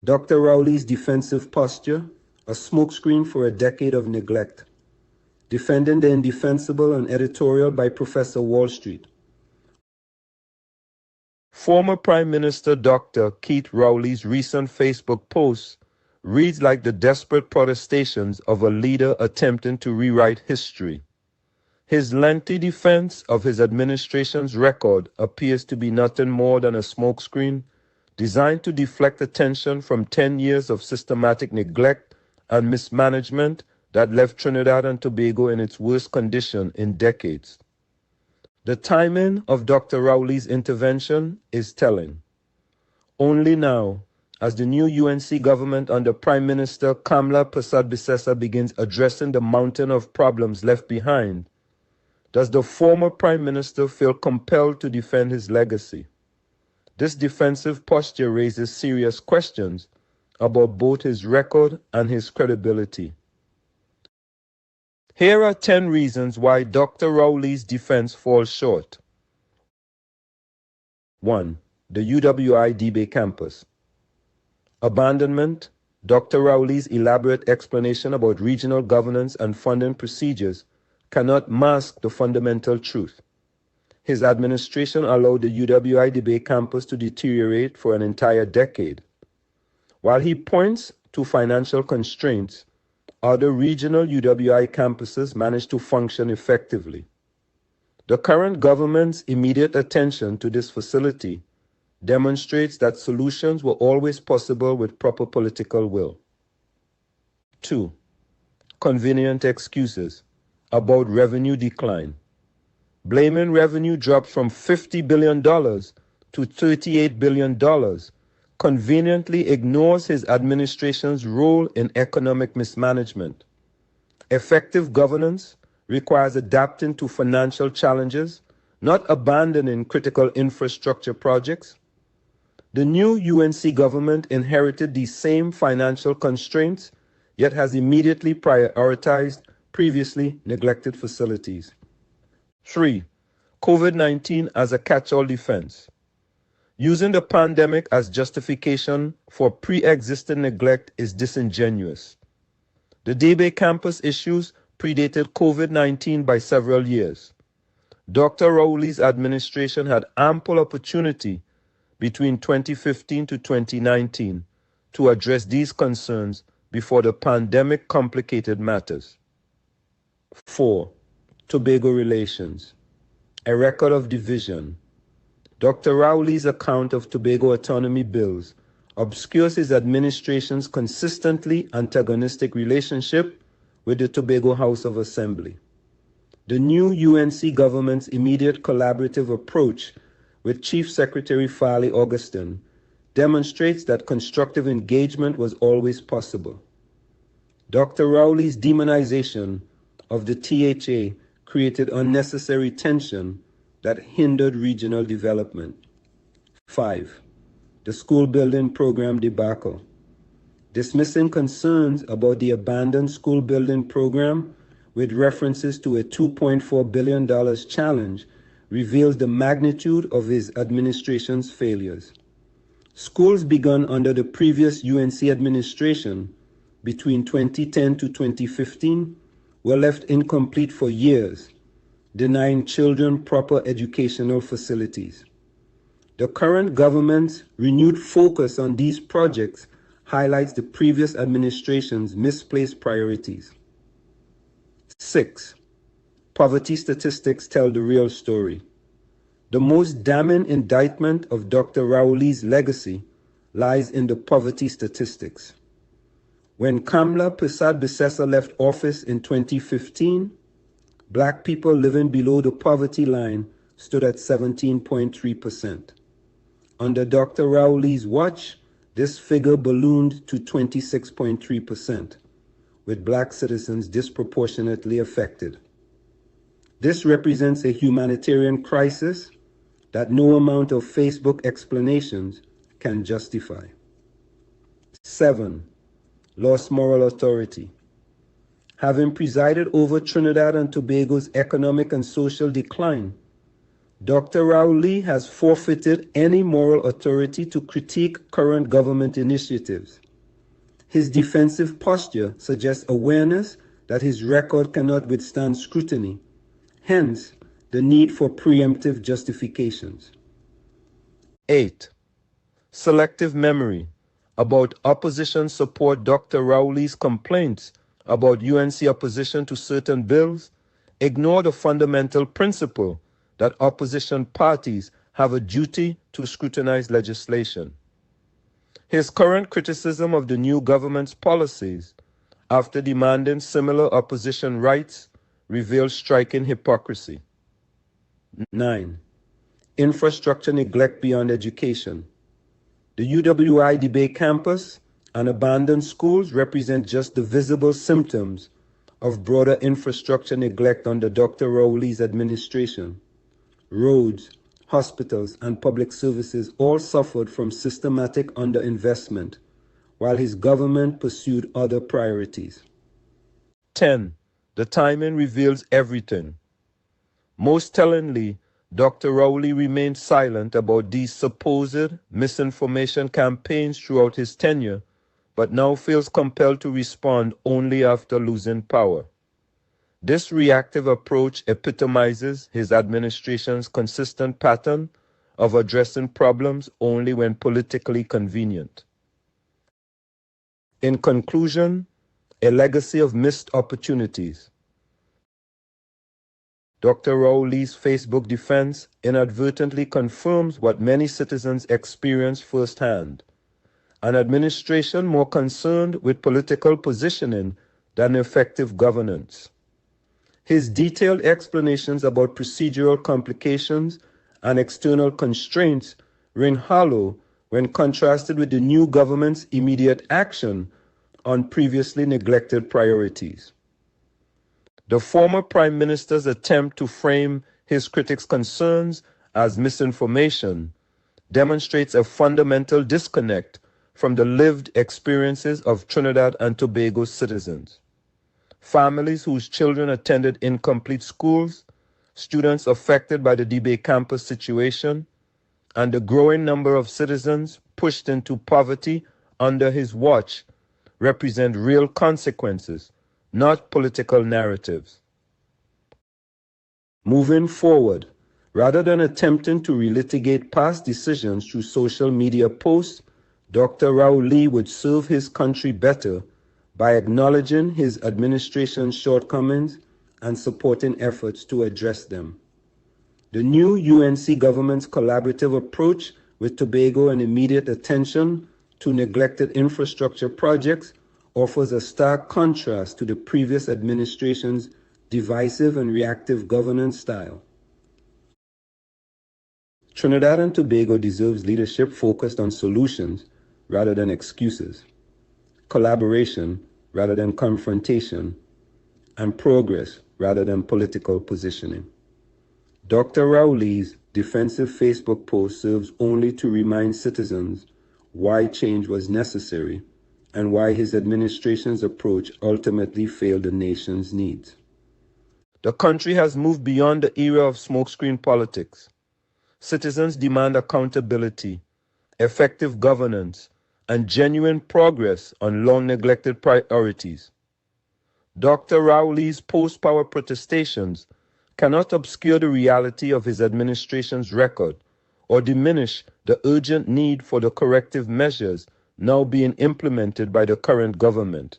Dr. Rowley's defensive posture, a smokescreen for a decade of neglect. Defending the Indefensible, an editorial by Professor Wall Street. Former Prime Minister Dr. Keith Rowley's recent Facebook post reads like the desperate protestations of a leader attempting to rewrite history. His lengthy defense of his administration's record appears to be nothing more than a smokescreen designed to deflect attention from 10 years of systematic neglect and mismanagement that left Trinidad and Tobago in its worst condition in decades. The timing of Dr. Rowley's intervention is telling. Only now, as the new UNC government under Prime Minister Kamla Persad-Bissessar begins addressing the mountain of problems left behind, does the former Prime Minister feel compelled to defend his legacy. This defensive posture raises serious questions about both his record and his credibility. Here are 10 reasons why Dr. Rowley's defense falls short. 1. The UWI DB campus. Abandonment. Dr. Rowley's elaborate explanation about regional governance and funding procedures cannot mask the fundamental truth. His administration allowed the UWI DB campus to deteriorate for an entire decade. While he points to financial constraints, other regional UWI campuses managed to function effectively. The current government's immediate attention to this facility demonstrates that solutions were always possible with proper political will. 2. Convenient excuses about revenue decline. Blaming revenue dropped from $50 billion to $38 billion conveniently ignores his administration's role in economic mismanagement. Effective governance requires adapting to financial challenges, not abandoning critical infrastructure projects. The new UNC government inherited these same financial constraints, yet has immediately prioritized previously neglected facilities. 3. COVID-19 as a catch-all defense. Using the pandemic as justification for pre-existing neglect is disingenuous. The DB campus issues predated COVID-19 by several years. Dr. Rowley's administration had ample opportunity between 2015 to 2019 to address these concerns before the pandemic complicated matters. 4. Tobago relations. A record of division. Dr. Rowley's account of Tobago autonomy bills obscures his administration's consistently antagonistic relationship with the Tobago House of Assembly. The new UNC government's immediate collaborative approach with Chief Secretary Farley Augustin demonstrates that constructive engagement was always possible. Dr. Rowley's demonization of the THA created unnecessary tension that hindered regional development. 5. The school building program debacle. Dismissing concerns about the abandoned school building program with references to a $2.4 billion challenge reveals the magnitude of his administration's failures. Schools begun under the previous UNC administration between 2010 to 2015 were left incomplete for years, denying children proper educational facilities. The current government's renewed focus on these projects highlights the previous administration's misplaced priorities. 6. Poverty statistics tell the real story. The most damning indictment of Dr. Rowley's legacy lies in the poverty statistics. When Kamla Persad-Bissessar left office in 2015, Black people living below the poverty line stood at 17.3%. Under Dr. Rowley's watch, this figure ballooned to 26.3%, with Black citizens disproportionately affected. This represents a humanitarian crisis that no amount of Facebook explanations can justify. 7. Lost moral authority. Having presided over Trinidad and Tobago's economic and social decline, Dr. Rowley has forfeited any moral authority to critique current government initiatives. His defensive posture suggests awareness that his record cannot withstand scrutiny, hence the need for preemptive justifications. 8. Selective memory about opposition support. Dr. Rowley's complaints about UNC opposition to certain bills ignore the fundamental principle that opposition parties have a duty to scrutinize legislation. His current criticism of the new government's policies, after demanding similar opposition rights, reveals striking hypocrisy. 9. Infrastructure neglect beyond education. The UWI debate campus and abandoned schools represent just the visible symptoms of broader infrastructure neglect under Dr. Rowley's administration. Roads, hospitals, and public services all suffered from systematic underinvestment, while his government pursued other priorities. 10. The timing reveals everything. Most tellingly, Dr. Rowley remained silent about these supposed misinformation campaigns throughout his tenure, but now feels compelled to respond only after losing power. This reactive approach epitomizes his administration's consistent pattern of addressing problems only when politically convenient. In conclusion, a legacy of missed opportunities. Dr. Rowley's Facebook defense inadvertently confirms what many citizens experience firsthand: an administration more concerned with political positioning than effective governance. His detailed explanations about procedural complications and external constraints ring hollow when contrasted with the new government's immediate action on previously neglected priorities. The former Prime Minister's attempt to frame his critics' concerns as misinformation demonstrates a fundamental disconnect from the lived experiences of Trinidad and Tobago citizens. Families whose children attended incomplete schools, students affected by the debate campus situation, and the growing number of citizens pushed into poverty under his watch represent real consequences, not political narratives. Moving forward, rather than attempting to relitigate past decisions through social media posts, Dr. Rowley would serve his country better by acknowledging his administration's shortcomings and supporting efforts to address them. The new UNC government's collaborative approach with Tobago and immediate attention to neglected infrastructure projects offers a stark contrast to the previous administration's divisive and reactive governance style. Trinidad and Tobago deserves leadership focused on solutions rather than excuses, collaboration rather than confrontation, and progress rather than political positioning. Dr. Rowley's defensive Facebook post serves only to remind citizens why change was necessary and why his administration's approach ultimately failed the nation's needs. The country has moved beyond the era of smokescreen politics. Citizens demand accountability, effective governance, and genuine progress on long-neglected priorities. Dr. Rowley's post-power protestations cannot obscure the reality of his administration's record or diminish the urgent need for the corrective measures now being implemented by the current government.